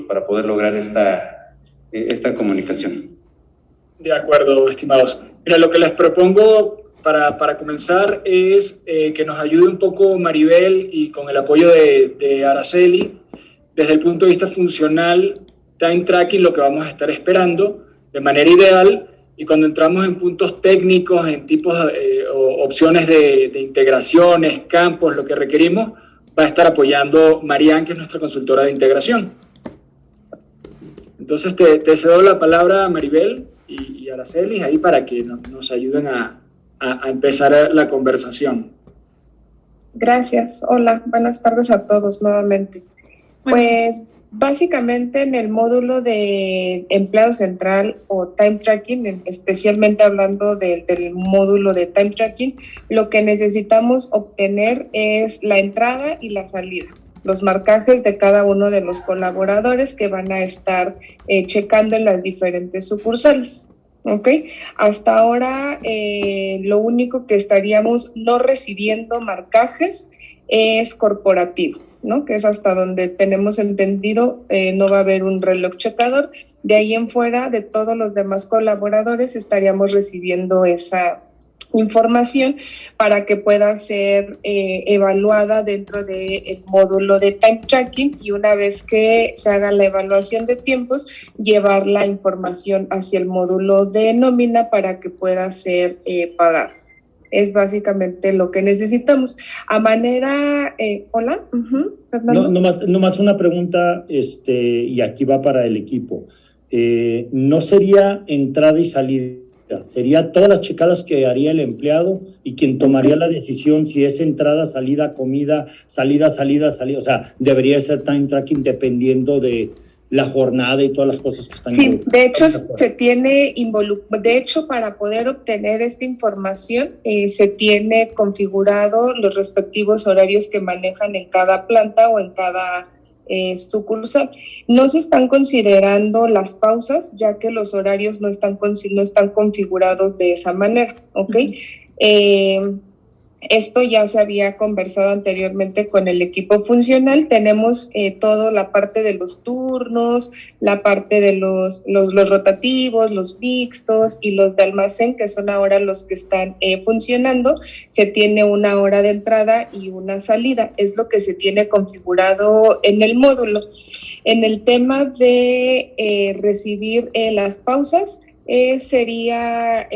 para poder lograr esta comunicación. De acuerdo, estimados. Mira, lo que les propongo para comenzar es que nos ayude un poco Maribel y con el apoyo de Araceli, desde el punto de vista funcional, time tracking, lo que vamos a estar esperando de manera ideal, y cuando entramos en puntos técnicos, en tipos o opciones de integraciones, campos, lo que requerimos, va a estar apoyando Marian, que es nuestra consultora de integración. Entonces te cedo la palabra a Maribel y Araceli ahí para que nos ayuden a empezar la conversación. Gracias. Hola, buenas tardes a todos nuevamente. Pues básicamente en el módulo de empleado central o time tracking, especialmente hablando del módulo de time tracking, lo que necesitamos obtener es la entrada y la salida, los marcajes de cada uno de los colaboradores que van a estar checando en las diferentes sucursales. ¿Ok? Hasta ahora lo único que estaríamos no recibiendo marcajes es corporativo, ¿no? Que es hasta donde tenemos entendido, no va a haber un reloj checador. De ahí en fuera, de todos los demás colaboradores, estaríamos recibiendo esa información para que pueda ser evaluada dentro del módulo de time tracking, y una vez que se haga la evaluación de tiempos, llevar la información hacia el módulo de nómina para que pueda ser pagada. Es básicamente lo que necesitamos. A manera... ¿Hola? Fernando. No más una pregunta, y aquí va para el equipo. ¿No sería entrada y salida? Sería todas las checadas que haría el empleado y quien tomaría la decisión si es entrada, salida, comida, salida. O sea, debería ser time tracking dependiendo de la jornada y todas las cosas que están. Sí, de hecho se tiene de hecho, para poder obtener esta información se tiene configurado los respectivos horarios que manejan en cada planta o en cada sucursal. No se están considerando las pausas, ya que los horarios no están configurados de esa manera, ¿ok? Esto ya se había conversado anteriormente con el equipo funcional. Tenemos toda la parte de los turnos, la parte de los rotativos, los mixtos y los de almacén, que son ahora los que están funcionando. Se tiene una hora de entrada y una salida. Es lo que se tiene configurado en el módulo. En el tema de recibir las pausas, sería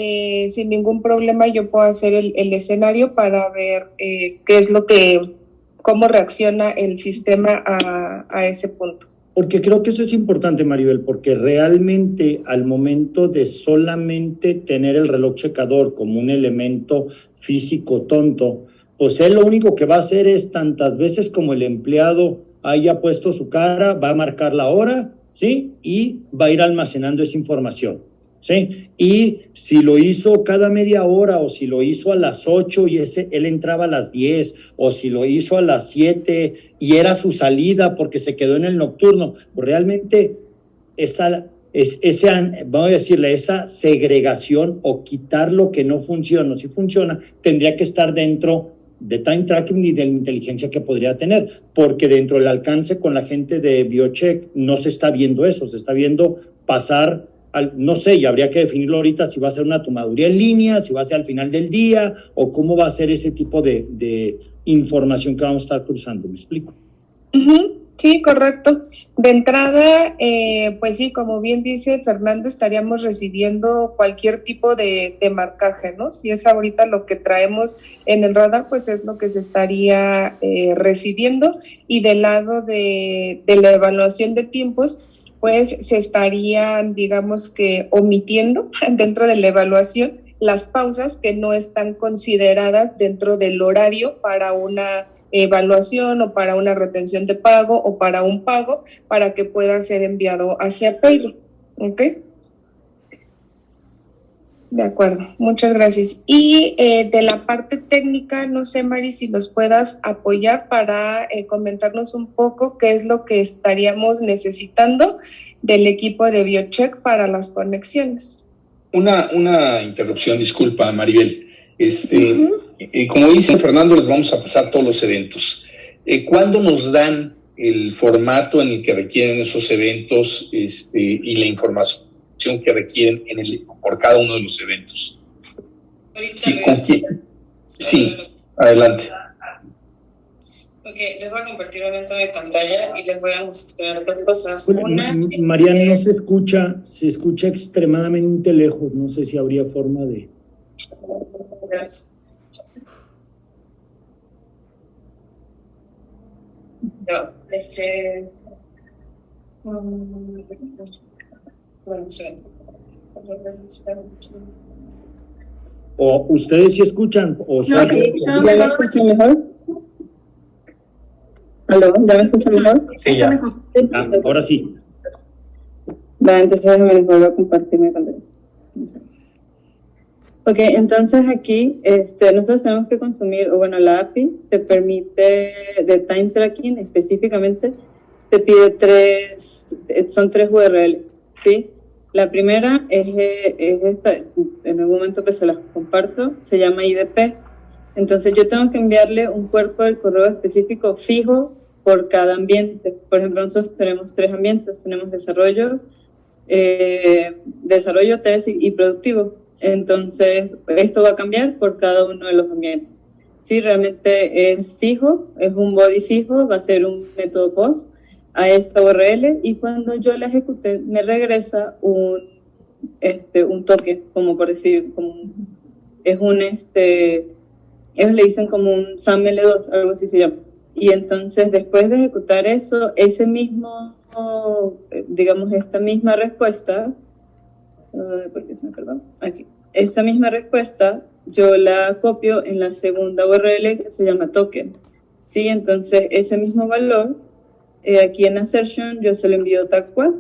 sin ningún problema. Yo puedo hacer el escenario para ver cómo reacciona el sistema a ese punto. Porque creo que eso es importante, Maribel, porque realmente al momento de solamente tener el reloj checador como un elemento físico tonto, pues él lo único que va a hacer es, tantas veces como el empleado haya puesto su cara, va a marcar la hora, ¿sí? Y va a ir almacenando esa información. ¿Sí? Y si lo hizo cada media hora, o si lo hizo a las 8 y él entraba a las 10, o si lo hizo a las 7 y era su salida porque se quedó en el nocturno, pues realmente vamos a decirle, esa segregación o quitar lo que no funciona, si funciona, tendría que estar dentro de time tracking y de la inteligencia que podría tener, porque dentro del alcance con la gente de BioCheck no se está viendo eso, se está viendo pasar no sé, y habría que definirlo ahorita, si va a ser una tomaduría en línea, si va a ser al final del día, o cómo va a ser ese tipo de información que vamos a estar cruzando. ¿Me explico? Sí, correcto. De entrada, pues sí, como bien dice Fernando, estaríamos recibiendo cualquier tipo de marcaje, ¿no? Si es ahorita lo que traemos en el radar, pues es lo que se estaría recibiendo. Y del lado de la evaluación de tiempos, pues se estarían, digamos que, omitiendo dentro de la evaluación las pausas que no están consideradas dentro del horario para una evaluación o para una retención de pago o para un pago, para que pueda ser enviado hacia payroll. ¿Ok? De acuerdo, muchas gracias. Y de la parte técnica, no sé, Mari, si nos puedas apoyar para comentarnos un poco qué es lo que estaríamos necesitando del equipo de BioCheck para las conexiones. Una interrupción, disculpa, Maribel. Como dice Fernando, les vamos a pasar todos los eventos. ¿Cuándo nos dan el formato en el que requieren esos eventos y la información que requieren por cada uno de los eventos. Sí, ¿con quién? Sí, adelante. Ok, les voy a compartir obviamente mi pantalla y les voy a mostrar dos cosas. Marian, no se escucha extremadamente lejos, no sé si habría forma de... No, dejé... Bueno, O ustedes sí escuchan, o No, sea, sí, ¿ya me escuchan mejor? ¿Aló? ¿Ya me escuchan mejor? Sí, ya. Ahora sí. Va, entonces déjame les vuelvo a compartir mi pantalla. Ok, entonces aquí nosotros tenemos que consumir, o bueno, la API te permite, de time tracking específicamente, te pide son tres URLs, ¿sí? La primera es esta, en el momento que se las comparto, se llama IDP. Entonces yo tengo que enviarle un cuerpo del correo específico fijo por cada ambiente. Por ejemplo, nosotros tenemos 3 ambientes, tenemos desarrollo, test y productivo. Entonces, esto va a cambiar por cada uno de los ambientes. Sí, realmente es fijo, es un body fijo, va a ser un método POST a esta URL y cuando yo la ejecute me regresa un token, como por decir, ellos le dicen como un SAML2, algo así se llama. Y entonces después de ejecutar eso, esta misma respuesta, ¿por qué se me perdió? Aquí. Esta misma respuesta yo la copio en la segunda URL que se llama token. ¿Sí? Entonces ese mismo valor, aquí en assertion yo se lo envío tal cual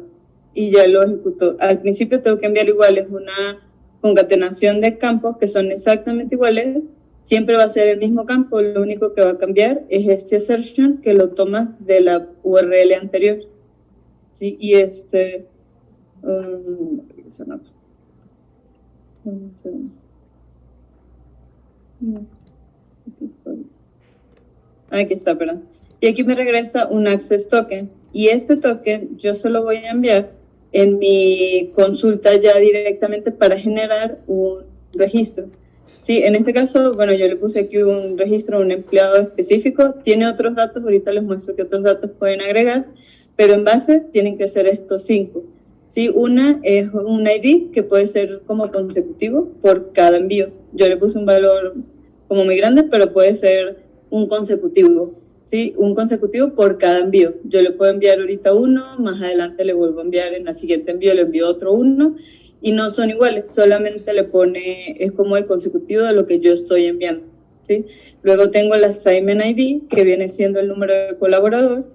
y ya lo ejecuto. Al principio tengo que enviar igual, es una concatenación de campos que son exactamente iguales. Siempre va a ser el mismo campo, lo único que va a cambiar es este assertion que lo toma de la URL anterior. ¿Sí? Y aquí está, perdón. Y aquí me regresa un access token. Y este token yo solo voy a enviar en mi consulta ya directamente para generar un registro. Sí, en este caso, bueno, yo le puse aquí un registro a un empleado específico. Tiene otros datos, ahorita les muestro qué otros datos pueden agregar, pero en base tienen que ser estos 5. Sí, una es un ID que puede ser como consecutivo por cada envío. Yo le puse un valor como muy grande, pero puede ser un consecutivo. ¿Sí? Un consecutivo por cada envío. Yo le puedo enviar ahorita uno, más adelante le vuelvo a enviar en la siguiente envío, le envío otro uno, y no son iguales, solamente le pone, es como el consecutivo de lo que yo estoy enviando. ¿Sí? Luego tengo el assignment ID, que viene siendo el número de colaborador.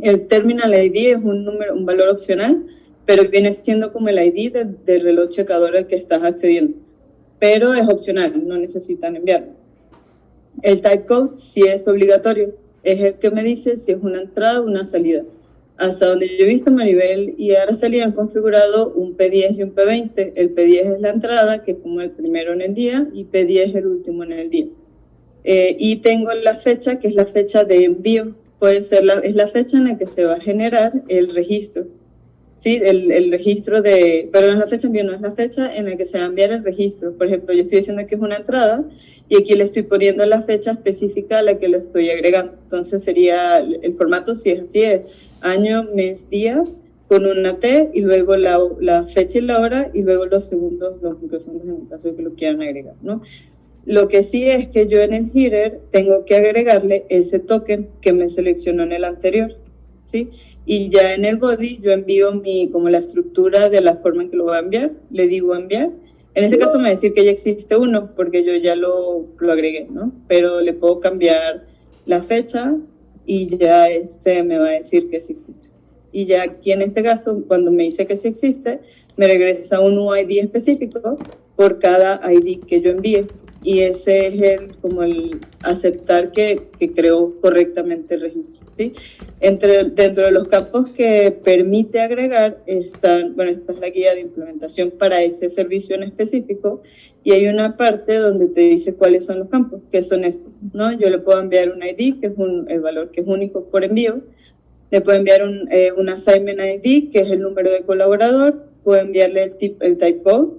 El terminal ID es un valor opcional, pero viene siendo como el ID del reloj checador al que estás accediendo. Pero es opcional, no necesitan enviarlo. El typecode sí es obligatorio, es el que me dice si es una entrada o una salida. Hasta donde yo he visto, Maribel y Araceli han configurado un P10 y un P20. El P10 es la entrada, que es como el primero en el día, y P10 es el último en el día. Y tengo la fecha, que es la fecha de envío. Es la fecha en la que se va a generar el registro. Sí, el registro pero no es la fecha de envío, no es la fecha en la que se va a enviar el registro. Por ejemplo, yo estoy diciendo que es una entrada y aquí le estoy poniendo la fecha específica a la que lo estoy agregando. Entonces sería el formato, si es así, es año, mes, día, con una T y luego la fecha y la hora y luego los segundos, los microsegundos en el caso de que lo quieran agregar, ¿no? Lo que sí es que yo en el header tengo que agregarle ese token que me seleccionó en el anterior, ¿sí? Y ya en el body yo envío como la estructura de la forma en que lo voy a enviar, le digo enviar. En ese caso me va a decir que ya existe uno, porque yo ya lo agregué, ¿no? Pero le puedo cambiar la fecha y ya me va a decir que sí existe. Y ya aquí en este caso, cuando me dice que sí existe, me regresa un UID específico por cada ID que yo envíe. Y ese es el aceptar que creó correctamente el registro, ¿sí? Dentro de los campos que permite agregar esta es la guía de implementación para ese servicio en específico y hay una parte donde te dice cuáles son los campos, que son estos, ¿no? Yo le puedo enviar un ID, que es el valor que es único por envío, Le puedo enviar un assignment ID, que es el número de colaborador. Puedo enviarle el type code,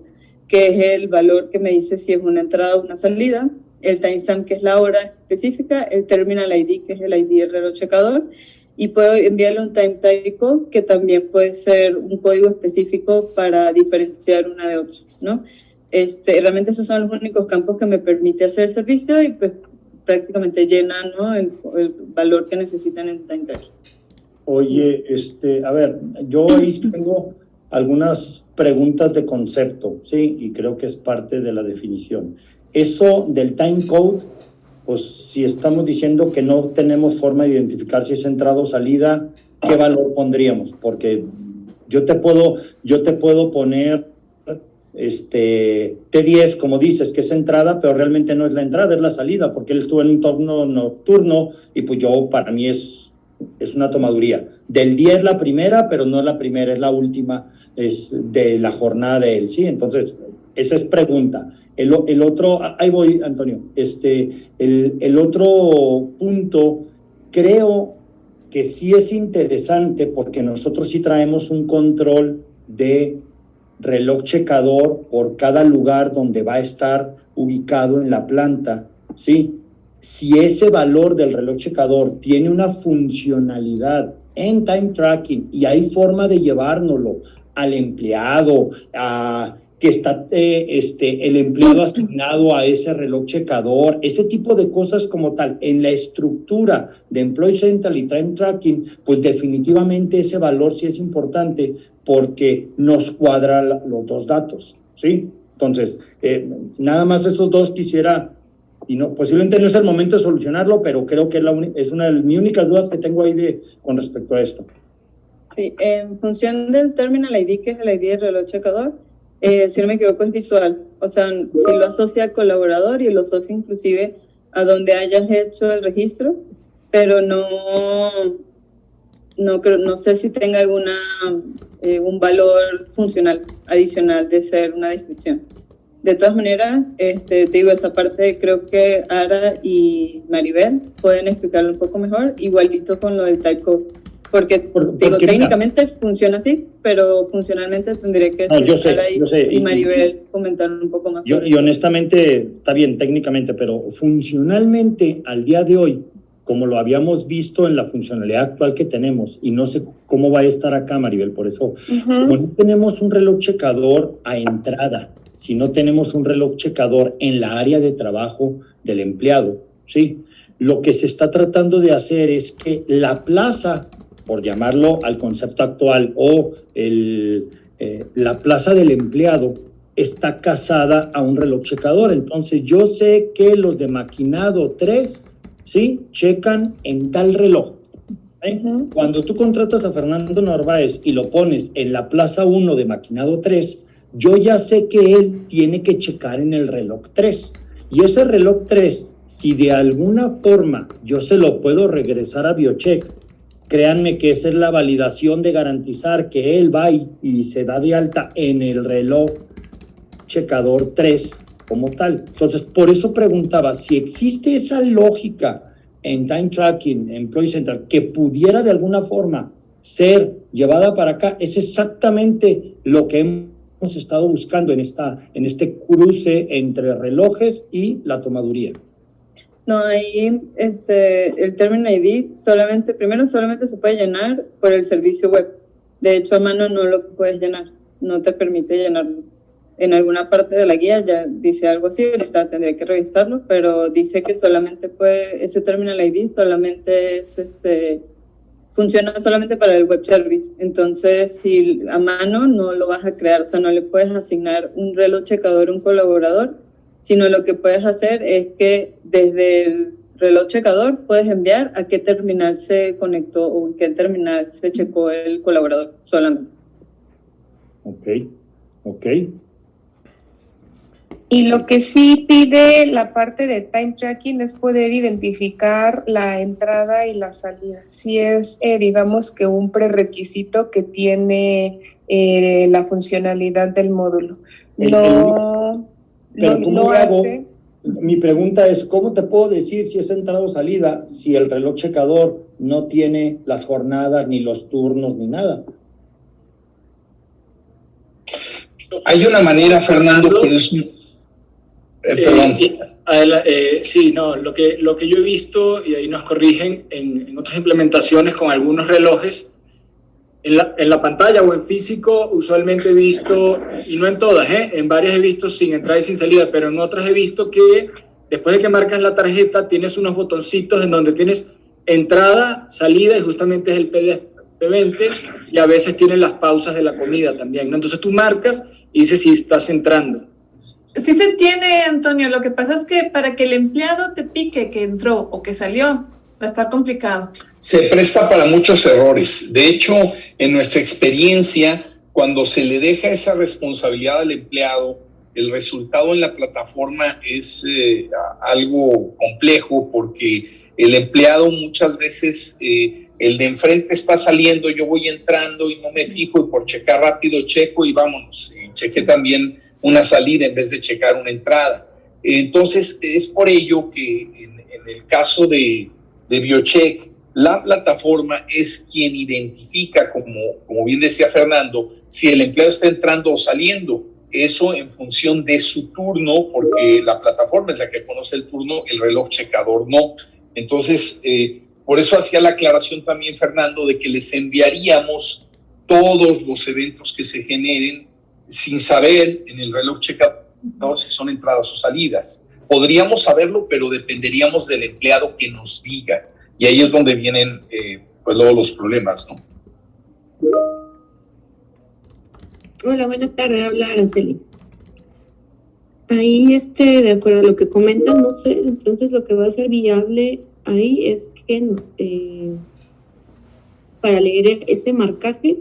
que es el valor que me dice si es una entrada o una salida. El timestamp, que es la hora específica. El terminal ID, que es el ID del reloj checador. Y puedo enviarle un time type code, que también puede ser un código específico para diferenciar una de otra, ¿no? Realmente esos son los únicos campos que me permite hacer servicio y pues prácticamente llenan, ¿no?, el valor que necesitan en time tracking. Oye, a ver, yo ahí tengo algunas preguntas de concepto, ¿sí? Y creo que es parte de la definición. Eso del time code, pues si estamos diciendo que no tenemos forma de identificar si es entrada o salida, ¿qué valor pondríamos? Porque yo te puedo poner T10, como dices, que es entrada, pero realmente no es la entrada, es la salida, porque él estuvo en un turno nocturno y pues para mí es una tomaduría. Del día es la primera, pero no es la primera, es la última, es de la jornada de él, ¿sí? Entonces, esa es pregunta. El otro, ahí voy, Antonio, el otro punto, creo que sí es interesante porque nosotros sí traemos un control de reloj checador por cada lugar donde va a estar ubicado en la planta, ¿sí? Si ese valor del reloj checador tiene una funcionalidad en time tracking y hay forma de llevárnoslo al empleado, que está el empleado asignado a ese reloj checador, ese tipo de cosas como tal, en la estructura de Employee Central y Time Tracking, pues definitivamente ese valor sí es importante porque nos cuadra los dos datos, ¿sí? Entonces, nada más esos dos quisiera, y no, posiblemente no es el momento de solucionarlo, pero creo que es una de mis únicas dudas que tengo ahí con respecto a esto. Sí, en función del Terminal ID, que es el ID del reloj checador, si no me equivoco es visual, o sea, si lo asocia al colaborador y lo asocia inclusive a donde hayas hecho el registro, pero no sé si tenga un valor funcional adicional de ser una descripción. De todas maneras, te digo, esa parte creo que Ara y Maribel pueden explicarlo un poco mejor, igualito con lo del type code. Porque técnicamente funciona así, pero funcionalmente tendría que estar ahí y Maribel comentar un poco más. Y honestamente, está bien técnicamente, pero funcionalmente al día de hoy, como lo habíamos visto en la funcionalidad actual que tenemos, y no sé cómo va a estar acá, Maribel, por eso, como no tenemos un reloj checador a entrada, si no tenemos un reloj checador en la área de trabajo del empleado, ¿sí? Lo que se está tratando de hacer es que la plaza, por llamarlo al concepto actual, o la plaza del empleado está casada a un reloj checador. Entonces, yo sé que los de maquinado 3, ¿sí?, checan en tal reloj. Cuando tú contratas a Fernando Narváez y lo pones en la plaza 1 de maquinado 3, yo ya sé que él tiene que checar en el reloj 3. Y ese reloj 3, si de alguna forma yo se lo puedo regresar a BioCheck, créanme que esa es la validación de garantizar que él va y se da de alta en el reloj checador 3 como tal. Entonces, por eso preguntaba, si existe esa lógica en Time Tracking, Employee Central, que pudiera de alguna forma ser llevada para acá, es exactamente lo que hemos estado buscando en este cruce entre relojes y la tomaduría. No, ahí el Terminal ID solamente se puede llenar por el servicio web. De hecho, a mano no lo puedes llenar, no te permite llenarlo. En alguna parte de la guía ya dice algo así, ahorita tendría que revisarlo, pero dice que solamente ese Terminal ID solamente funciona solamente para el web service. Entonces, si a mano no lo vas a crear, o sea, no le puedes asignar un reloj checador a un colaborador, sino lo que puedes hacer es que desde el reloj checador puedes enviar a qué terminal se conectó o en qué terminal se checó el colaborador solamente. Ok. Y lo que sí pide la parte de time tracking es poder identificar la entrada y la salida. Sí es, digamos que un prerequisito que tiene la funcionalidad del módulo. Pero ¿cómo le hago? Mi pregunta es, ¿cómo te puedo decir si es entrada o salida si el reloj checador no tiene las jornadas, ni los turnos, ni nada. Hay una manera, Fernando, pero es... perdón. Sí, no, lo que yo he visto, y ahí nos corrigen, en otras implementaciones con algunos relojes, en la pantalla o en físico, usualmente he visto, y no en todas, en varias he visto sin entrada y sin salida, pero en otras he visto que después de que marcas la tarjeta, tienes unos botoncitos en donde tienes entrada, salida, y justamente es el P20, y a veces tienen las pausas de la comida también, ¿no? Entonces tú marcas y dices si estás entrando. Sí se entiende, Antonio. Lo que pasa es que para que el empleado te pique que entró o que salió, va a estar complicado. Se presta para muchos errores. De hecho, en nuestra experiencia, cuando se le deja esa responsabilidad al empleado, el resultado en la plataforma es algo complejo, porque el empleado muchas veces, el de enfrente está saliendo, yo voy entrando y no me fijo, y por checar rápido checo y vámonos. Y chequé también una salida en vez de checar una entrada. Entonces, es por ello que en el caso de BioCheck, la plataforma es quien identifica, como bien decía Fernando, si el empleado está entrando o saliendo. Eso en función de su turno, porque la plataforma es la que conoce el turno, el reloj checador no. Entonces, por eso hacía la aclaración también, Fernando, de que les enviaríamos todos los eventos que se generen sin saber en el reloj checador si son entradas o salidas. Podríamos saberlo, pero dependeríamos del empleado que nos diga. Y ahí es donde vienen pues luego los problemas, ¿no? Hola, buenas tardes, habla Araceli. Ahí, de acuerdo a lo que comentan, no sé, entonces lo que va a ser viable ahí es que para leer ese marcaje,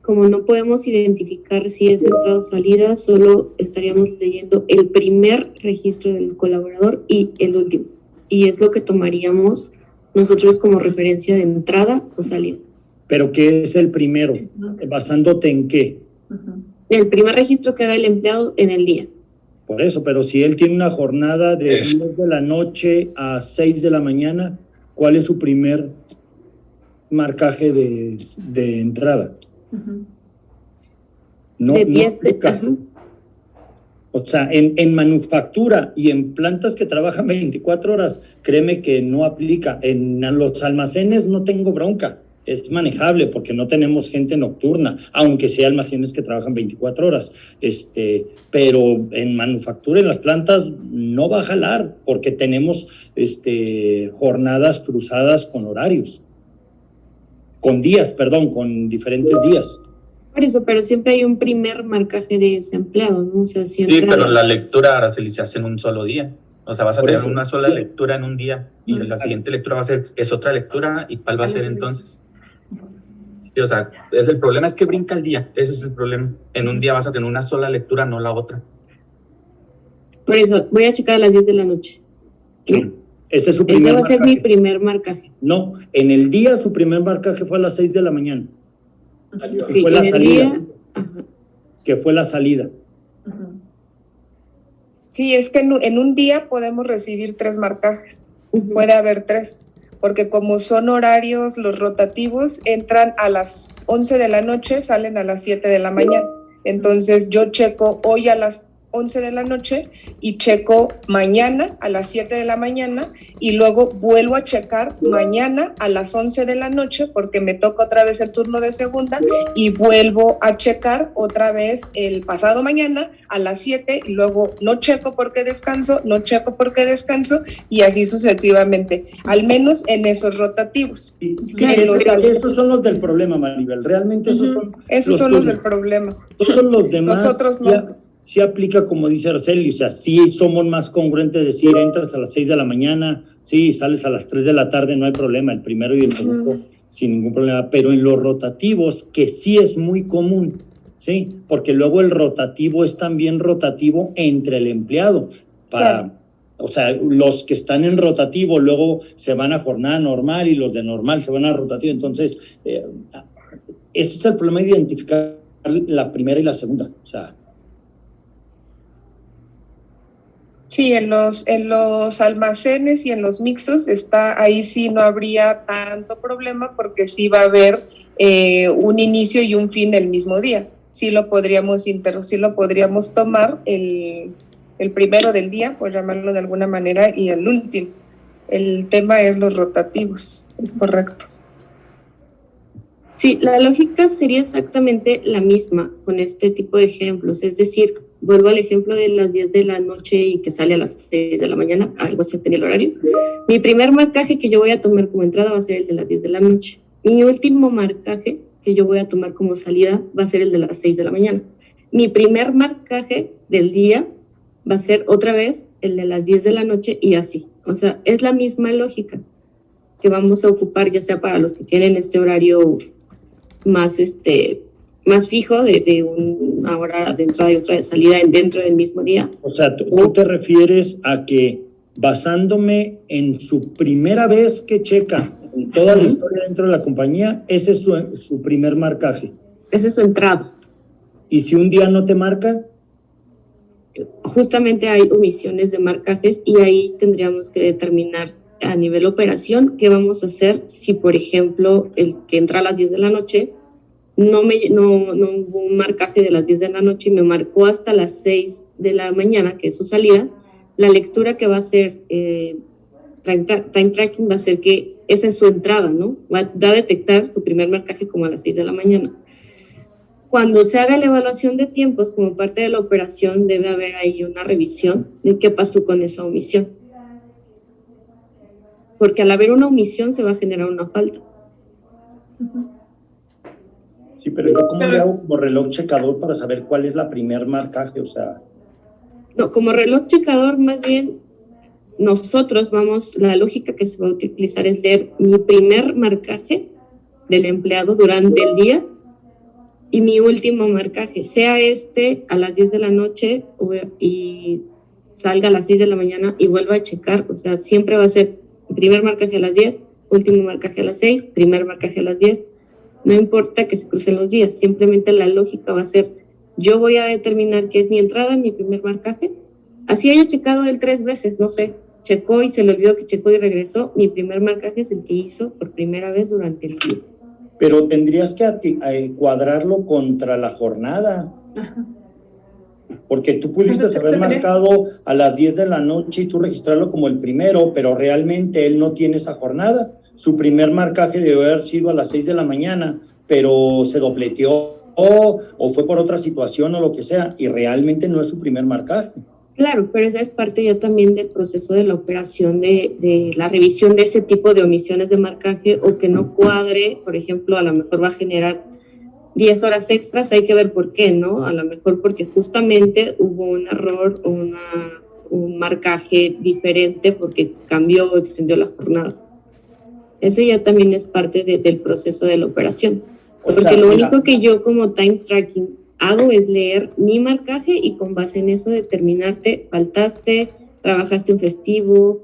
como no podemos identificar si es entrada o salida, solo estaríamos leyendo el primer registro del colaborador y el último. Y es lo que tomaríamos nosotros como referencia de entrada o salida. ¿Pero qué es el primero? ¿Basándote en qué? El primer registro que haga el empleado en el día. Por eso, pero si él tiene una jornada de 10 de la noche a 6 de la mañana, ¿cuál es su primer marcaje de entrada? No, de 10 o sea, en manufactura y en plantas que trabajan 24 horas, créeme que no aplica. En los almacenes no tengo bronca, es manejable porque no tenemos gente nocturna, aunque sea almacenes que trabajan 24 horas. Pero en manufactura, en las plantas, no va a jalar porque tenemos jornadas cruzadas con horarios. Con diferentes días. Por eso, pero siempre hay un primer marcaje de ese empleado, ¿no? O sea, sí, pero la lectura, Araceli, se hace en un solo día. O sea, vas a tener una sola lectura en un día y la siguiente lectura va a ser, es otra lectura, ¿y cuál va a ser entonces? Sí, o sea, el problema es que brinca el día, ese es el problema. En un día vas a tener una sola lectura, no la otra. Por eso, voy a checar a las 10 de la noche. Ese es su primer Ese va a ser mi primer marcaje. No, en el día su primer marcaje fue a las 6 de la mañana. Que fue la salida. Que fue la salida. Sí, es que en un día podemos recibir 3 marcajes. Puede haber 3, porque como son horarios, los rotativos entran a las 11 de la noche, salen a las 7 de la mañana. Entonces yo checo hoy a las 11 de la noche y checo mañana a las 7 de la mañana y luego vuelvo a checar mañana a las 11 de la noche porque me toca otra vez el turno de segunda y vuelvo a checar otra vez el pasado mañana a las 7 y luego no checo porque descanso y así sucesivamente, al menos en esos rotativos. Sí, esos son los del problema, Maribel, realmente esos son los del problema. Todos los demás nosotros no. Sí aplica como dice Araceli, o sea, sí somos más congruentes de decir entras a las 6 de la mañana, sí, sales a las 3 de la tarde, no hay problema, el primero y el segundo sin ningún problema, pero en los rotativos, que sí es muy común, sí, porque luego el rotativo es también rotativo entre el empleado, o sea, los que están en rotativo luego se van a jornada normal y los de normal se van a rotativo, entonces, ese es el problema de identificar la primera y la segunda, o sea. Sí, en los almacenes y en los mixtos ahí sí no habría tanto problema porque sí va a haber un inicio y un fin el mismo día. Sí lo podríamos tomar el primero del día, por llamarlo de alguna manera, y el último. El tema es los rotativos, es correcto. Sí, la lógica sería exactamente la misma con este tipo de ejemplos, es decir, vuelvo al ejemplo de las 10 de la noche y que sale a las 6 de la mañana, algo así tenía el horario. Mi primer marcaje que yo voy a tomar como entrada va a ser el de las 10 de la noche. Mi último marcaje que yo voy a tomar como salida va a ser el de las 6 de la mañana. Mi primer marcaje del día va a ser otra vez el de las 10 de la noche y así. O sea, es la misma lógica que vamos a ocupar, ya sea para los que tienen este horario más fijo de una hora de entrada y otra de salida dentro del mismo día. O sea, tú te refieres a que basándome en su primera vez que checa en toda la historia dentro de la compañía, ese es su primer marcaje. Esa es su entrada. ¿Y si un día no te marca? Justamente hay omisiones de marcajes y ahí tendríamos que determinar a nivel operación qué vamos a hacer si, por ejemplo, el que entra a las 10 de la noche no hubo un marcaje de las 10 de la noche y me marcó hasta las 6 de la mañana, que es su salida. La lectura que va a hacer time tracking va a ser que esa es su entrada, ¿no? Va a detectar su primer marcaje como a las 6 de la mañana. Cuando se haga la evaluación de tiempos como parte de la operación, debe haber ahí una revisión de qué pasó con esa omisión. Porque al haber una omisión se va a generar una falta. Sí, pero yo ¿cómo le hago como reloj checador para saber cuál es la primer marcaje? O sea... No, como reloj checador más bien nosotros la lógica que se va a utilizar es leer mi primer marcaje del empleado durante el día y mi último marcaje, sea a las 10 de la noche y salga a las 6 de la mañana y vuelva a checar, o sea, siempre va a ser primer marcaje a las 10, último marcaje a las 6, primer marcaje a las 10, no importa que se crucen los días, simplemente la lógica va a ser, yo voy a determinar qué es mi entrada, mi primer marcaje, así haya checado él 3 veces, no sé, checó y se le olvidó que checó y regresó, mi primer marcaje es el que hizo por primera vez durante el día. Pero tendrías que cuadrarlo contra la jornada. Ajá. Porque tú pudiste haber marcado a las 10 de la noche y tú registrarlo como el primero, pero realmente él no tiene esa jornada. Su primer marcaje debe haber sido a las 6 de la mañana, pero se dobleteó o fue por otra situación o lo que sea, y realmente no es su primer marcaje. Claro, pero esa es parte ya también del proceso de la operación de la revisión de ese tipo de omisiones de marcaje o que no cuadre, por ejemplo, a lo mejor va a generar 10 horas extras, hay que ver por qué, ¿no? A lo mejor porque justamente hubo un error o un marcaje diferente porque cambió o extendió la jornada. Ese ya también es parte del proceso de la operación. Porque lo único que yo como time tracking hago es leer mi marcaje y con base en eso determinarte, faltaste, trabajaste un festivo,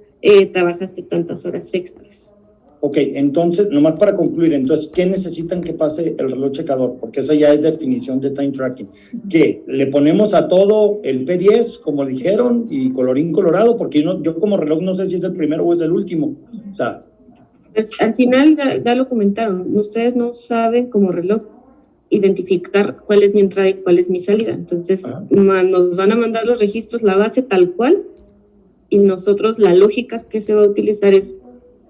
trabajaste tantas horas extras. Ok, entonces, nomás para concluir, entonces, ¿qué necesitan que pase el reloj checador? Porque esa ya es definición de time tracking. ¿Qué? ¿Le ponemos a todo el P10, como dijeron, y colorín colorado? Porque yo como reloj no sé si es el primero o es el último. O sea... Pues al final ya lo comentaron, ustedes no saben como reloj identificar cuál es mi entrada y cuál es mi salida. Entonces, nos van a mandar los registros, la base tal cual, y nosotros la lógica que se va a utilizar es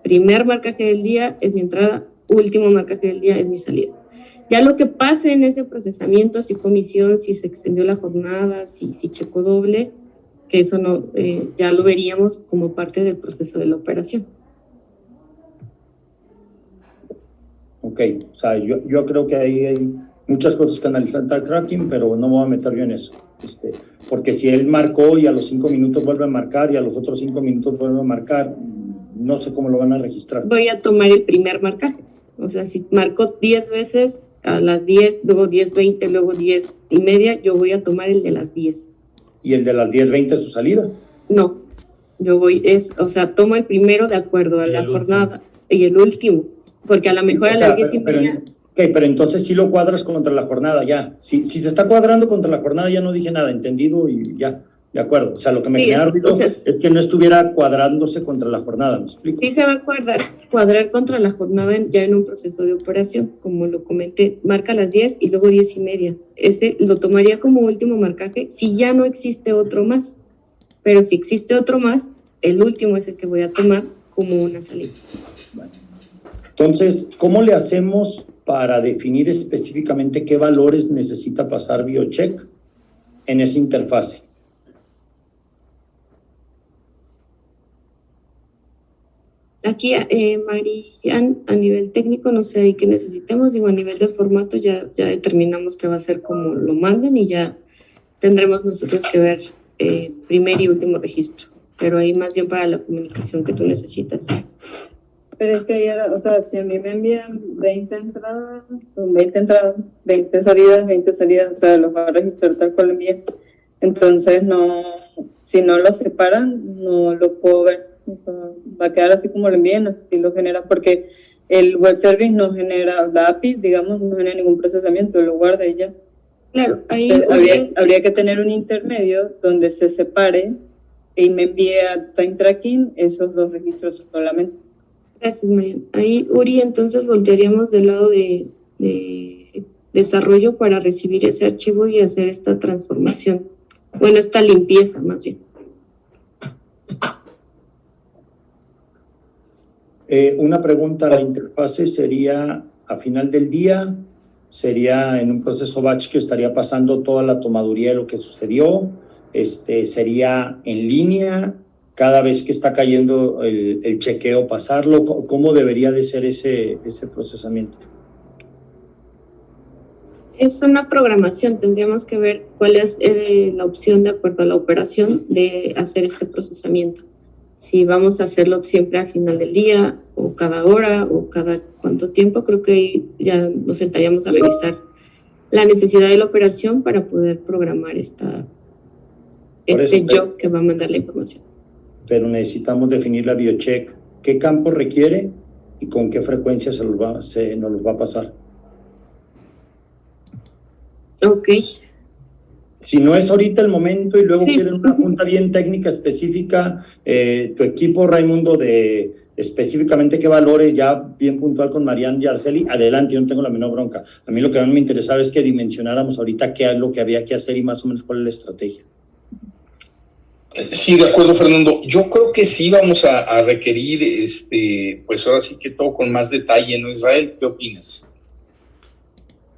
primer marcaje del día es mi entrada, último marcaje del día es mi salida. Ya lo que pase en ese procesamiento, si fue omisión, si se extendió la jornada, si checó doble, que eso no, ya lo veríamos como parte del proceso de la operación. Ok, o sea, yo creo que ahí hay muchas cosas que analizar time tracking, pero no me voy a meter yo en eso. Porque si él marcó y a los 5 minutos vuelve a marcar y a los otros 5 minutos vuelve a marcar, no sé cómo lo van a registrar. Voy a tomar el primer marcaje. O sea, si marcó 10 veces a las 10, luego 10:20, luego 10:30, yo voy a tomar el de las 10. ¿Y el de las 10:20 es su salida? No, tomo el primero de acuerdo a la jornada y el último. Porque a lo mejor a las 10:30... Pero entonces sí lo cuadras contra la jornada ya. Si se está cuadrando contra la jornada, ya no dije nada, entendido y ya. De acuerdo, o sea, lo que me Sí, genera es- ruido o sea, es que no estuviera cuadrándose contra la jornada, ¿me explico? Sí se va a cuadrar contra la jornada ya en un proceso de operación, como lo comenté, marca las 10 y luego 10:30. Ese lo tomaría como último marcaje si ya no existe otro más, pero si existe otro más, el último es el que voy a tomar como una salida. Entonces, ¿cómo le hacemos para definir específicamente qué valores necesita pasar BioCheck en esa interfase? Aquí, Marian, a nivel técnico, no sé ahí qué necesitemos, digo, a nivel de formato ya determinamos que va a ser como lo mandan y ya tendremos nosotros que ver primer y último registro, pero ahí más bien para la comunicación que tú necesitas. Pero es que ayer, o sea, si a mí me envían 20 entradas, son 20 entradas, 20 salidas, o sea, los va a registrar tal cual envían. Entonces, no, si no lo separan, no lo puedo ver. O sea, va a quedar así como lo envían, así lo genera, porque el web service no genera, la API, digamos, no genera ningún procesamiento, lo guarda y ya. Claro, ahí Entonces, habría que tener un intermedio donde se separe y me envíe a Time Tracking esos dos registros solamente. Gracias, Marian. Ahí, Uri, entonces voltearíamos del lado de desarrollo para recibir ese archivo y hacer esta transformación. Bueno, esta limpieza, más bien. Una pregunta, ¿la interfase sería a final del día? ¿Sería en un proceso batch que estaría pasando toda la tomaduría de lo que sucedió? ¿Sería en línea? Cada vez que está cayendo el chequeo, pasarlo. ¿Cómo debería de ser ese procesamiento? Es una programación, tendríamos que ver cuál es la opción de acuerdo a la operación de hacer este procesamiento. Si vamos a hacerlo siempre al final del día, o cada hora, o cada cuánto tiempo, creo que ahí ya nos sentaríamos a revisar la necesidad de la operación para poder programar este job que va a mandar la información. Pero necesitamos definir la BioCheck. ¿Qué campo requiere y con qué frecuencia nos los va a pasar? Ok. Si no es ahorita el momento y luego Sí. quieren una junta bien técnica específica, tu equipo, Raimundo, de específicamente qué valores, ya bien puntual con Marian y Araceli, adelante, yo no tengo la menor bronca. A mí lo que a mí me interesaba es que dimensionáramos ahorita qué es lo que había que hacer y más o menos cuál es la estrategia. Sí, de acuerdo, Fernando. Yo creo que sí vamos a requerir, pues ahora sí que todo con más detalle, ¿no, Israel? ¿Qué opinas?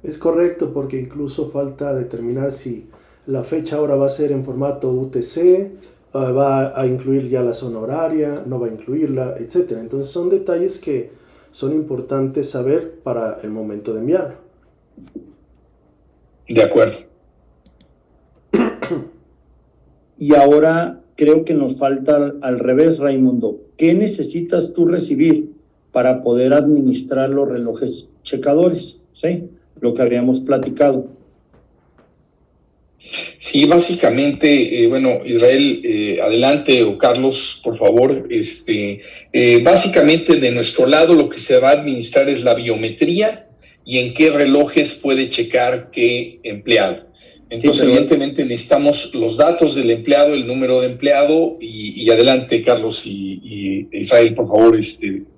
Es correcto, porque incluso falta determinar si la fecha ahora va a ser en formato UTC, va a incluir ya la zona horaria, no va a incluirla, etcétera. Entonces son detalles que son importantes saber para el momento de enviarlo. De acuerdo. Y ahora creo que nos falta al revés, Raimundo. ¿Qué necesitas tú recibir para poder administrar los relojes checadores? ¿Sí? Lo que habíamos platicado. Sí, básicamente, bueno, Israel, adelante, o Carlos, por favor. Básicamente, de nuestro lado, lo que se va a administrar es la biometría y en qué relojes puede checar qué empleado. Entonces, evidentemente, necesitamos los datos del empleado, el número de empleado, y adelante, Carlos y Israel, por favor,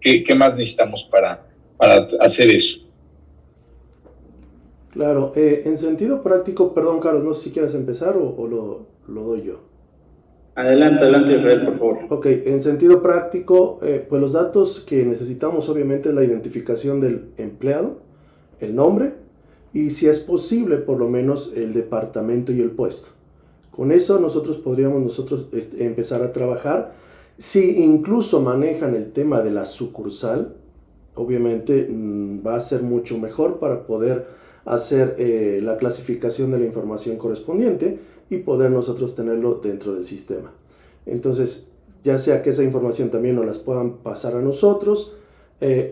¿qué más necesitamos para hacer eso? Claro, en sentido práctico, perdón, Carlos, no sé si quieres empezar o lo doy yo. Adelante, Israel, por favor. Ok, en sentido práctico, pues los datos que necesitamos obviamente es la identificación del empleado, el nombre y si es posible por lo menos el departamento y el puesto. Con eso podríamos empezar a trabajar. Si incluso manejan el tema de la sucursal, obviamente va a ser mucho mejor para poder hacer la clasificación de la información correspondiente y poder nosotros tenerlo dentro del sistema. Entonces, ya sea que esa información también nos las puedan pasar a nosotros,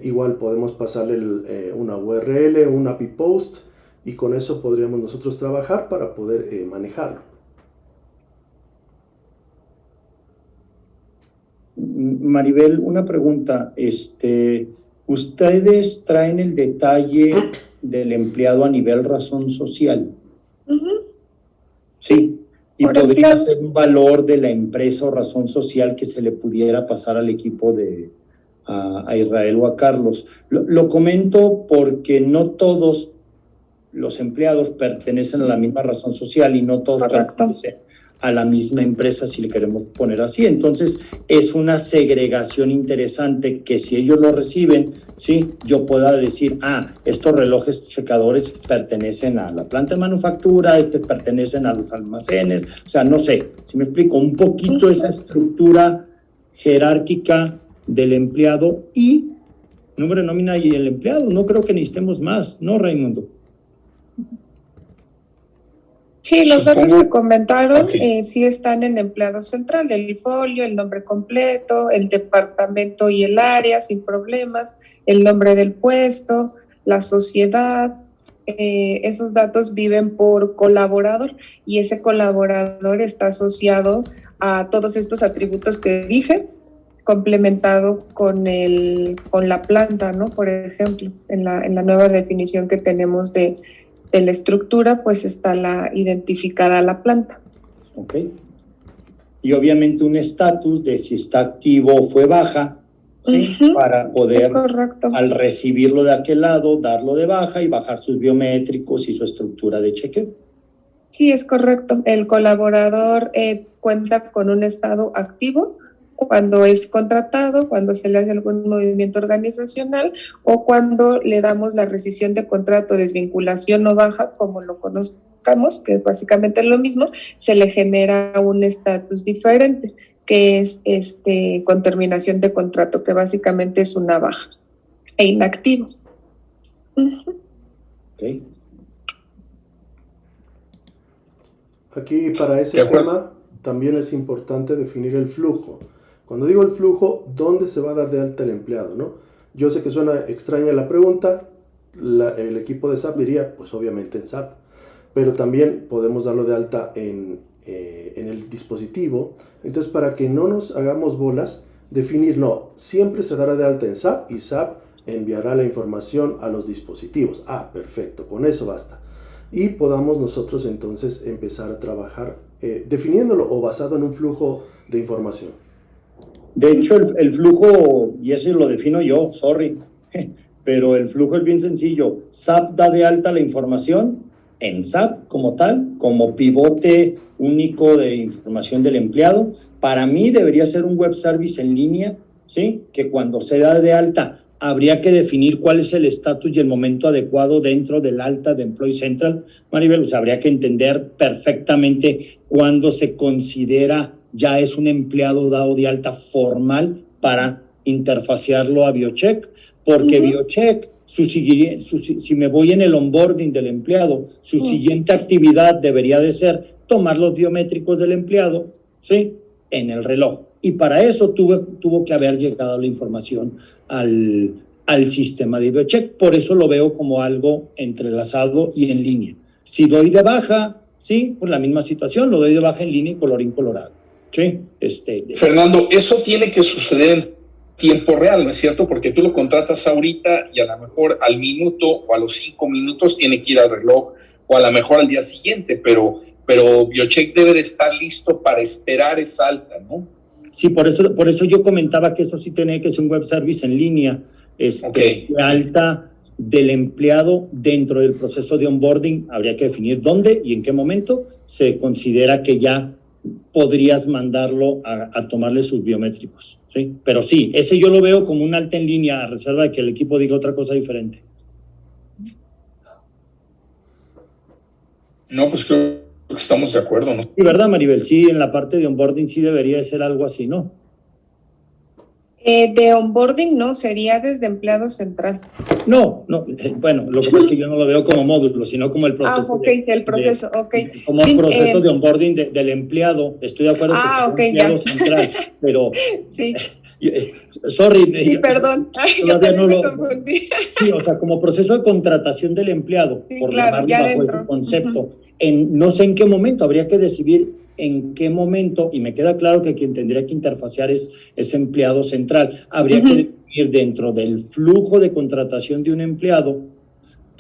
igual podemos pasarle una URL, un API post, y con eso podríamos nosotros trabajar para poder manejarlo. Maribel, una pregunta. ¿Ustedes traen el detalle del empleado a nivel razón social? Uh-huh. Sí. Y Por podría ejemplo, ser un valor de la empresa o razón social que se le pudiera pasar al equipo a Israel o a Carlos. Lo comento porque no todos los empleados pertenecen a la misma razón social y no todos correcto. pertenecen a la misma empresa, si le queremos poner así. Entonces, es una segregación interesante que si ellos lo reciben, sí, yo pueda decir, estos relojes checadores pertenecen a la planta de manufactura, pertenecen a los almacenes, o sea, no sé, si me explico, un poquito esa estructura jerárquica del empleado y número de nómina y el empleado. No creo que necesitemos más, ¿no, Raimundo? Sí, los datos Supongo- que comentaron Ok. Sí están en empleado central, el folio, el nombre completo, el departamento y el área sin problemas, el nombre del puesto, la sociedad, esos datos viven por colaborador y ese colaborador está asociado a todos estos atributos que dije, complementado con la planta, ¿no? Por ejemplo, en la nueva definición que tenemos de la estructura, pues está identificada la planta. Ok. Y obviamente un estatus de si está activo o fue baja, ¿sí? Ujú. Para Es poder, correcto. al recibirlo de aquel lado, darlo de baja y bajar sus biométricos y su estructura de chequeo. Sí, es correcto. El colaborador cuenta con un estado activo cuando es contratado, cuando se le hace algún movimiento organizacional o cuando le damos la rescisión de contrato, desvinculación o baja, como lo conozcamos, que es básicamente lo mismo, se le genera un estatus diferente, que es con terminación de contrato, que básicamente es una baja e inactivo. Ujú. Ok. Aquí para De ese acuerdo. tema también es importante definir el flujo. Cuando digo el flujo, ¿dónde se va a dar de alta el empleado, no? Yo sé que suena extraña la pregunta, el equipo de SAP diría, pues obviamente en SAP, pero también podemos darlo de alta en el dispositivo. Entonces, para que no nos hagamos bolas, definir, no, siempre se dará de alta en SAP y SAP enviará la información a los dispositivos. Perfecto, con eso basta. Y podamos nosotros entonces empezar a trabajar definiéndolo o basado en un flujo de información. De hecho, el flujo, y eso lo defino yo, sorry, pero el flujo es bien sencillo. SAP da de alta la información en SAP como tal, como pivote único de información del empleado. Para mí debería ser un web service en línea, ¿sí? Que cuando se da de alta habría que definir cuál es el estatus y el momento adecuado dentro del alta de Employee Central. Maribel, o sea, habría que entender perfectamente cuándo se considera ya es un empleado dado de alta formal para interfacearlo a BioCheck, porque BioCheck, si me voy en el onboarding del empleado, su siguiente actividad debería de ser tomar los biométricos del empleado, ¿sí? En el reloj. Y para eso tuvo que haber llegado la información al sistema de BioCheck. Por eso lo veo como algo entrelazado y en línea. Si doy de baja, sí, pues la misma situación, lo doy de baja en línea y colorín colorado. Sí, Fernando, eso tiene que suceder en tiempo real, ¿no es cierto? Porque tú lo contratas ahorita y a lo mejor al minuto o a los 5 minutos tiene que ir al reloj o a lo mejor al día siguiente, pero BioCheck debe de estar listo para esperar esa alta, ¿no? Sí, por eso yo comentaba que eso sí tiene que ser un web service en línea, alta del empleado dentro del proceso de onboarding. Habría que definir dónde y en qué momento se considera que ya podrías mandarlo a tomarle sus biométricos, ¿sí? Pero sí, ese yo lo veo como un alta en línea, a reserva de que el equipo diga otra cosa diferente. No, pues creo que estamos de acuerdo, ¿no? Sí, ¿verdad, Maribel? Sí, en la parte de onboarding sí debería de ser algo así, ¿no? De onboarding no, sería desde empleado central. No, bueno, lo que pasa es que yo no lo veo como módulo, sino como el proceso. El proceso, como el proceso de onboarding del empleado. Estoy de acuerdo con el empleado central, pero... Sí. Sorry. Sí, perdón. Yo también me confundí. Sí, o sea, como proceso de contratación del empleado, sí, por claro, llamarlo bajo ese concepto. No sé en qué momento, habría que decidir en qué momento, y me queda claro que quien tendría que interfacear es empleado central. Habría que definir dentro del flujo de contratación de un empleado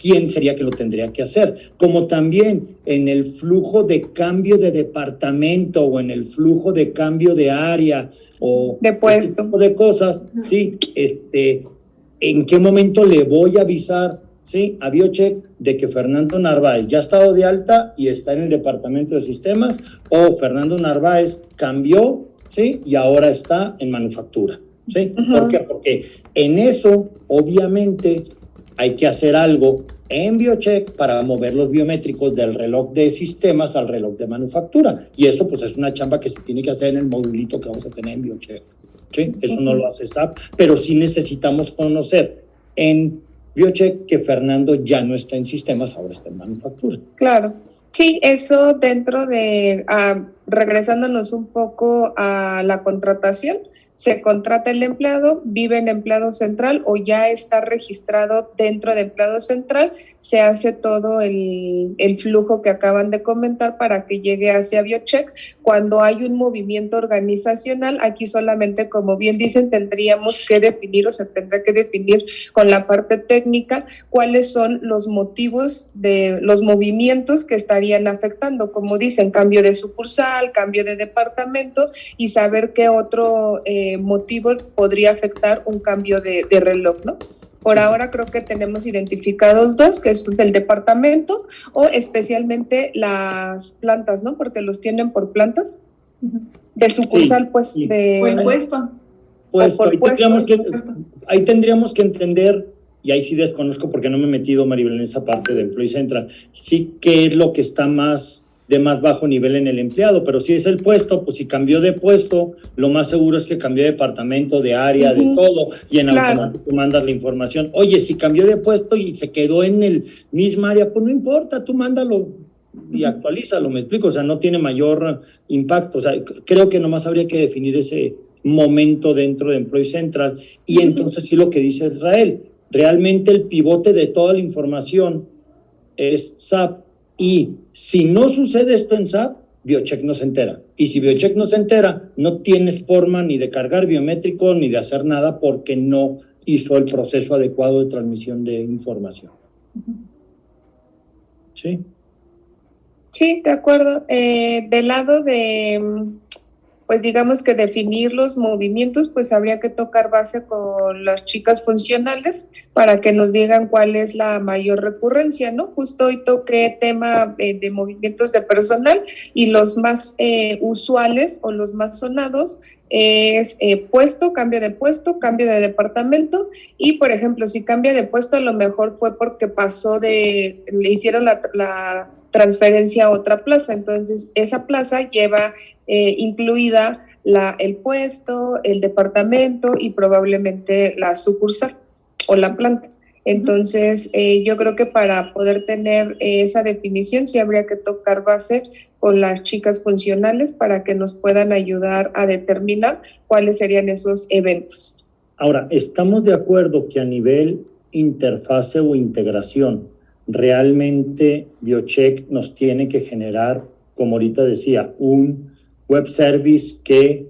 quién sería que lo tendría que hacer, como también en el flujo de cambio de departamento o en el flujo de cambio de área o de puesto, este tipo de cosas, sí, en qué momento le voy a avisar, sí, a BioCheck de que Fernando Narváez ya ha estado de alta y está en el departamento de sistemas, o Fernando Narváez cambió, sí, y ahora está en manufactura, sí. ¿Por qué? Porque en eso, obviamente, hay que hacer algo en BioCheck para mover los biométricos del reloj de sistemas al reloj de manufactura. Y eso, pues, es una chamba que se tiene que hacer en el modulito que vamos a tener en BioCheck. ¿Sí? Eso no lo hace SAP, pero sí necesitamos conocer en BioCheck que Fernando ya no está en sistemas, ahora está en manufactura. Claro. Sí, eso dentro de, regresándonos un poco a la contratación, se contrata el empleado, vive en empleado central o ya está registrado dentro de empleado central, se hace todo el flujo que acaban de comentar para que llegue hacia BioCheck. Cuando hay un movimiento organizacional, aquí solamente, como bien dicen, tendríamos que definir o se tendrá que definir con la parte técnica cuáles son los motivos de los movimientos que estarían afectando, como dicen, cambio de sucursal, cambio de departamento y saber qué otro motivo podría afectar un cambio de reloj, ¿no? Por ahora creo que tenemos identificados dos, que es el departamento o especialmente las plantas, ¿no? Porque los tienen por plantas de sucursal, sí, pues. Sí. O el puesto. Pues ahí tendríamos que entender, y ahí sí desconozco porque no me he metido, Maribel, en esa parte de Employee Central, sí qué es lo que está de más bajo nivel en el empleado, pero si es el puesto, pues si cambió de puesto, lo más seguro es que cambió de departamento, de área, de todo, y en automático mandas la información. Oye, si cambió de puesto y se quedó en el mismo área, pues no importa, tú mándalo y actualízalo, me explico, o sea, no tiene mayor impacto, o sea, creo que nomás habría que definir ese momento dentro de Employee Central, y entonces sí lo que dice Israel, realmente el pivote de toda la información es SAP. Y si no sucede esto en SAP, BioCheck no se entera. Y si BioCheck no se entera, no tienes forma ni de cargar biométrico ni de hacer nada porque no hizo el proceso adecuado de transmisión de información. ¿Sí? Sí, de acuerdo. Del lado de, pues digamos que definir los movimientos, pues habría que tocar base con las chicas funcionales para que nos digan cuál es la mayor recurrencia, ¿no? Justo hoy toqué tema de movimientos de personal y los más usuales o los más sonados es puesto, cambio de departamento y, por ejemplo, si cambia de puesto, a lo mejor fue porque le hicieron la transferencia a otra plaza, entonces esa plaza lleva incluida el puesto, el departamento y probablemente la sucursal o la planta. Entonces, yo creo que para poder tener esa definición sí habría que tocar base con las chicas funcionales para que nos puedan ayudar a determinar cuáles serían esos eventos. Ahora, ¿estamos de acuerdo que a nivel interfase o integración realmente BioCheck nos tiene que generar, como ahorita decía, un web service que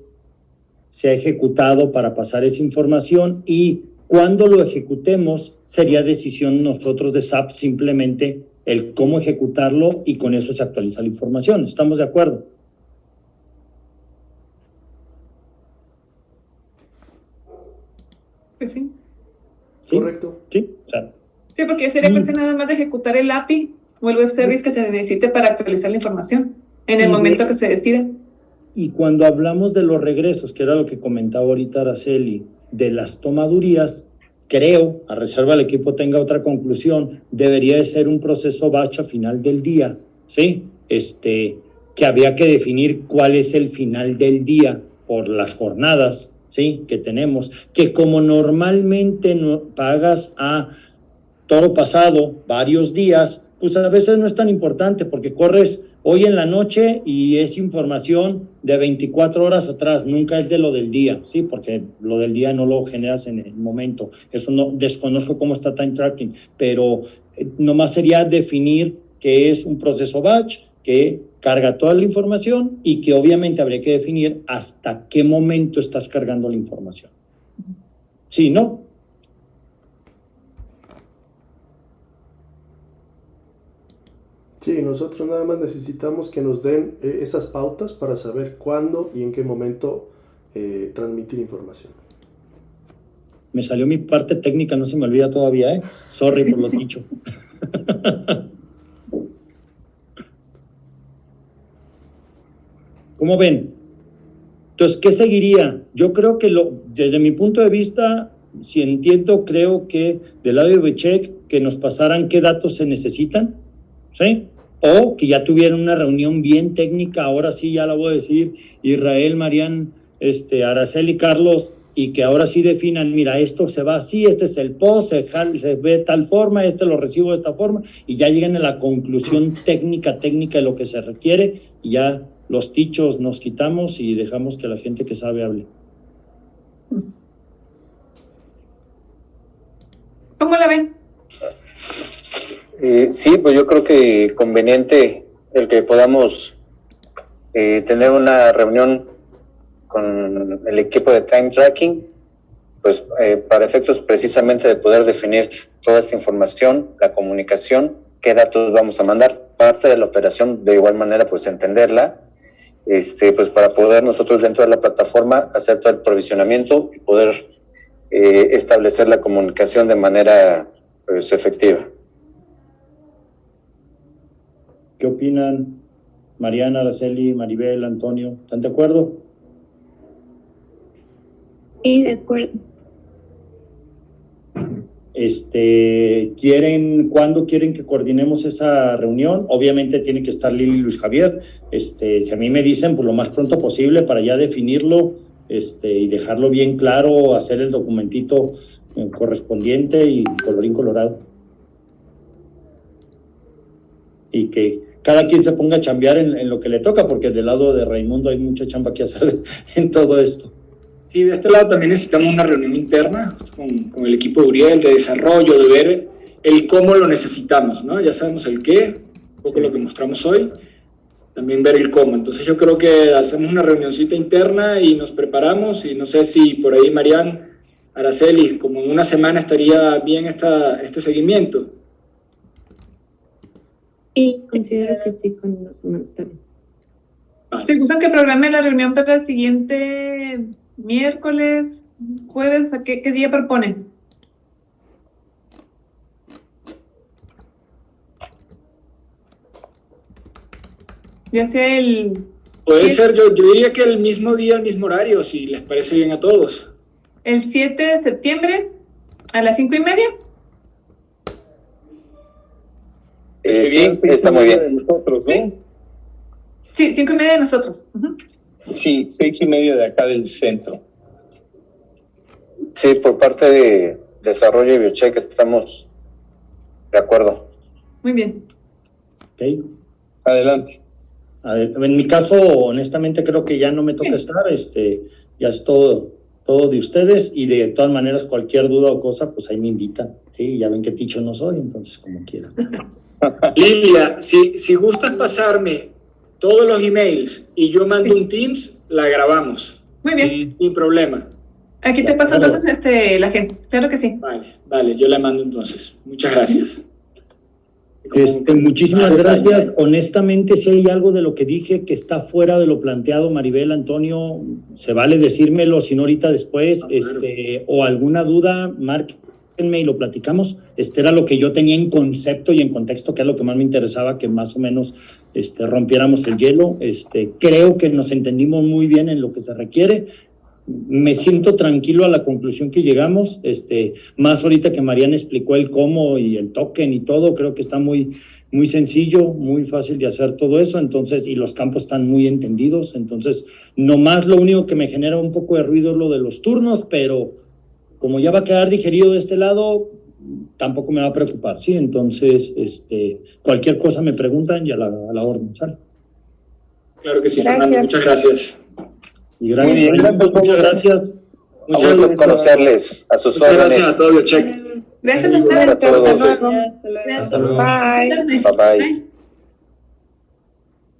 se ha ejecutado para pasar esa información y cuando lo ejecutemos sería decisión nosotros de SAP simplemente el cómo ejecutarlo y con eso se actualiza la información? ¿Estamos de acuerdo? Pues sí. ¿Sí? Correcto. Sí, claro. Sí, porque sería cuestión nada más de ejecutar el API o el web service que se necesite para actualizar la información en el momento que se decida. Y cuando hablamos de los regresos, que era lo que comentaba ahorita Araceli, de las tomadurías, creo, a reserva del equipo tenga otra conclusión, debería de ser un proceso batch a final del día, ¿sí? Que había que definir cuál es el final del día por las jornadas, ¿sí? Que tenemos, que como normalmente no pagas a toro pasado varios días, pues a veces no es tan importante porque corres hoy en la noche y es información de 24 horas atrás, nunca es de lo del día, ¿sí? Porque lo del día no lo generas en el momento. Eso no, desconozco cómo está time tracking, pero nomás sería definir que es un proceso batch que carga toda la información y que obviamente habría que definir hasta qué momento estás cargando la información. ¿Sí, no? Sí, nosotros nada más necesitamos que nos den esas pautas para saber cuándo y en qué momento transmitir información. Me salió mi parte técnica, no se me olvida todavía, ¿eh? Sorry por lo dicho. ¿Cómo ven? Entonces, ¿qué seguiría? Yo creo que desde mi punto de vista, si entiendo, creo que del lado de Bechek, que nos pasaran qué datos se necesitan, ¿sí? O que ya tuvieran una reunión bien técnica, ahora sí ya la voy a decir, Israel, Marian, Araceli, Carlos, y que ahora sí definan, mira, esto se va así, este es el post, se ve de tal forma, lo recibo de esta forma, y ya lleguen a la conclusión técnica de lo que se requiere, y ya los tichos nos quitamos y dejamos que la gente que sabe hable. ¿Cómo la ven? Sí, pues yo creo que conveniente el que podamos tener una reunión con el equipo de time tracking, pues para efectos precisamente de poder definir toda esta información, la comunicación, qué datos vamos a mandar, parte de la operación, de igual manera pues entenderla, pues para poder nosotros dentro de la plataforma hacer todo el provisionamiento y poder establecer la comunicación de manera pues efectiva. ¿Qué opinan Mariana, Araceli, Maribel, Antonio? ¿Están de acuerdo? Sí, de acuerdo. ¿Cuándo quieren que coordinemos esa reunión? Obviamente tiene que estar Lili y Luis Javier. Si a mí me dicen, pues lo más pronto posible para ya definirlo, y dejarlo bien claro, hacer el documentito correspondiente y colorín colorado. Y que cada quien se ponga a chambear en lo que le toca, porque del lado de Raimundo hay mucha chamba que hacer en todo esto. Sí, de este lado también necesitamos una reunión interna con el equipo de Uriel de desarrollo, de ver el cómo lo necesitamos, ¿no? Ya sabemos el qué, un poco lo que mostramos hoy, también ver el cómo. Entonces yo creo que hacemos una reunioncita interna y nos preparamos, y no sé si por ahí Marian, Araceli, como en una semana estaría bien este seguimiento. Y considero que sí, con una semana está bien. Vale. ¿Se gustan que programe la reunión para el siguiente miércoles, jueves? ¿A qué día proponen? Ya sea Puede ser, yo diría que el mismo día, el mismo horario, si les parece bien a todos. el 7 de septiembre a las 5:30. Sí, está muy bien. Nosotros, ¿no? Sí, 5:30 de nosotros. Uh-huh. Sí, 6:30 de acá del centro. Sí, por parte de desarrollo y biocheck estamos de acuerdo. Muy bien. ¿Okay? Adelante. En mi caso, honestamente, creo que ya no me toca estar, ya es todo de ustedes, y de todas maneras, cualquier duda o cosa, pues ahí me invitan, ¿sí? Ya ven que ticho no soy, entonces como quieran. Lilia, si gustas pasarme todos los emails y yo mando un Teams, la grabamos. Muy bien. Sin problema. Aquí te paso entonces la gente. Claro que sí. Vale, yo la mando entonces. Muchas gracias. Muchísimas gracias. Honestamente, si hay algo de lo que dije que está fuera de lo planteado, Maribel, Antonio, se vale decírmelo, si no ahorita después, claro. O alguna duda, márquenme y lo platicamos. Era lo que yo tenía en concepto y en contexto, que es lo que más me interesaba, que más o menos rompiéramos el hielo. Creo que nos entendimos muy bien en lo que se requiere. Me siento tranquilo a la conclusión que llegamos, más ahorita que Mariana explicó el cómo y el token y todo, creo que está muy, muy sencillo, muy fácil de hacer todo eso, entonces, y los campos están muy entendidos, entonces, nomás lo único que me genera un poco de ruido es lo de los turnos, pero como ya va a quedar digerido de este lado, tampoco me va a preocupar, ¿sí? Entonces, cualquier cosa me preguntan y a la orden, ¿sale? Claro que sí, Fernando, muchas gracias. Y gracias, muchas gracias. Muchas gracias por conocerles a sus órdenes. Gracias a todos, Check. Gracias a ustedes. Hasta luego. Hasta luego. Bye. Bye.